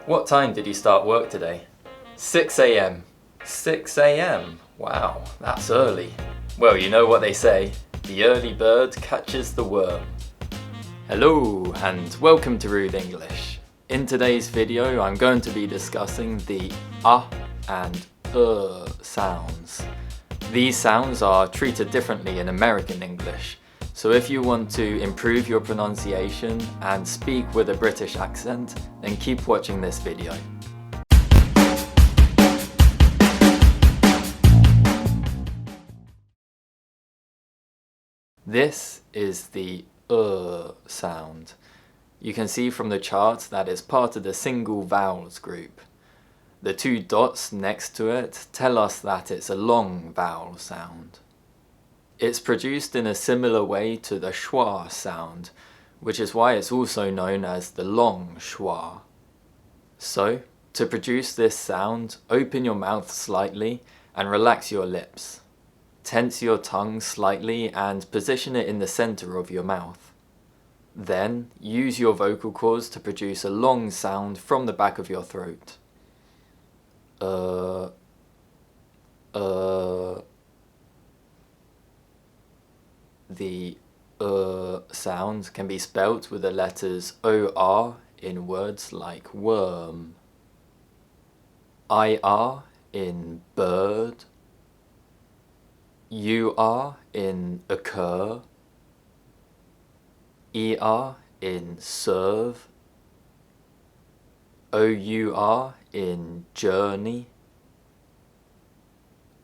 What time did you start work today? 6 a.m. 6 a.m. Wow, that's early. Well, you know what they say, the early bird catches the worm. Hello and welcome to Rude English. In today's video I'm going to be discussing the and sounds. These sounds are treated differently in American English, so if you want to improve your pronunciation and speak with a British accent, then keep watching this video. This is the sound. You can see from the chart that it's part of the single vowels group. The two dots next to it tell us that it's a long vowel sound. It's produced in a similar way to the schwa sound, which is why it's also known as the long schwa. So, to produce this sound, open your mouth slightly and relax your lips. Tense your tongue slightly and position it in the center of your mouth. Then, use your vocal cords to produce a long sound from the back of your throat. The sound can be spelt with the letters OR in words like worm, IR in bird, UR in occur, ER in serve, OUR in journey,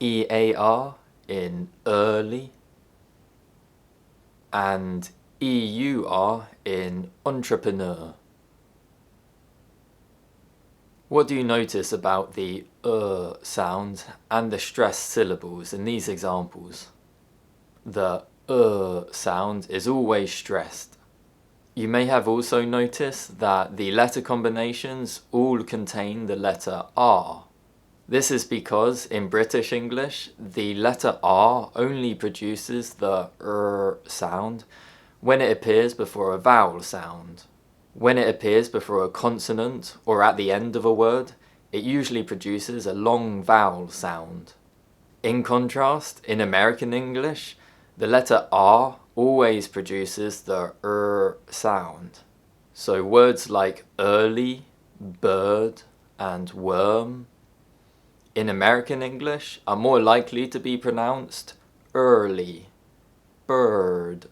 EAR in early, and EUR in entrepreneur. What do you notice about the sound and the stressed syllables in these examples? The sound is always stressed. You may have also noticed that the letter combinations all contain the letter R. This is because in British English, the letter R only produces the sound when it appears before a vowel sound. When it appears before a consonant or at the end of a word, it usually produces a long vowel sound. In contrast, in American English, the letter R always produces the sound. So words like early, bird, and worm in American English are more likely to be pronounced early, bird,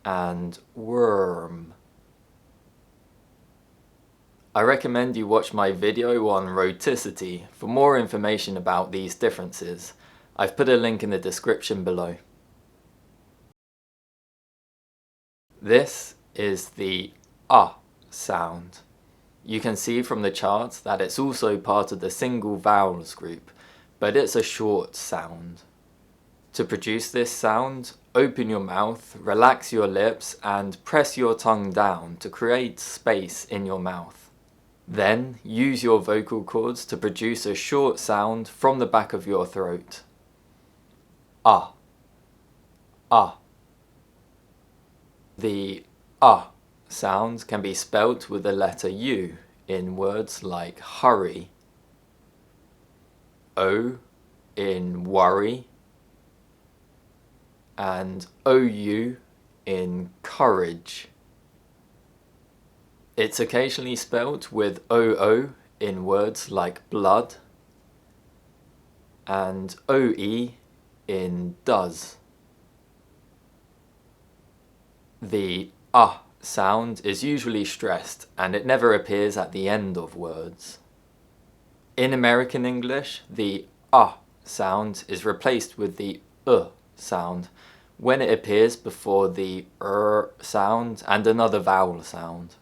and worm. I recommend you watch my video on rhoticity for more information about these differences. I've put a link in the description below. This is the sound. You can see from the chart that it's also part of the single vowels group, but it's a short sound. To produce this sound, open your mouth, relax your lips, and press your tongue down to create space in your mouth. Then, use your vocal cords to produce a short sound from the back of your throat. Ah. The sound can be spelt with the letter U in words like hurry, O in worry, and OU in courage. It's occasionally spelt with OO in words like blood, and OE in does. The sound is usually stressed and it never appears at the end of words. In American English, the sound is replaced with the sound when it appears before the sound and another vowel sound.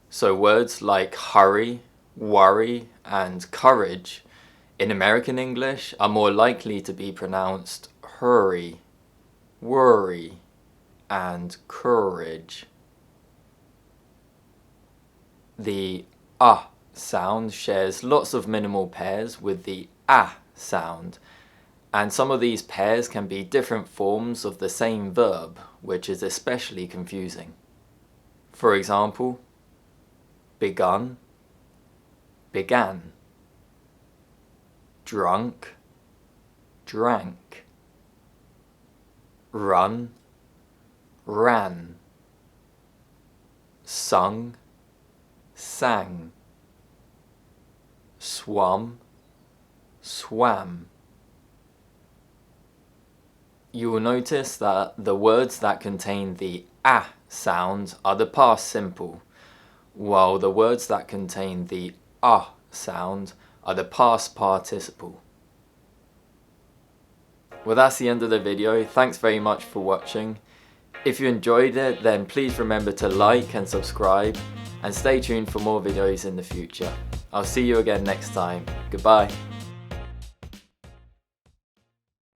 So words like hurry, worry, and courage in American English are more likely to be pronounced hurry, worry, and courage. The sound shares lots of minimal pairs with the sound, and some of these pairs can be different forms of the same verb, which is especially confusing. For example, begun, began. Drunk, drank. Run, ran. Sung, sang. Swum, swam. You will notice that the words that contain the ah sound are the past simple, while the words that contain the ah sound are the past participle. Well, that's the end of the video. Thanks very much for watching. If you enjoyed it, then please remember to like and subscribe, and stay tuned for more videos in the future. I'll see you again next time. Goodbye.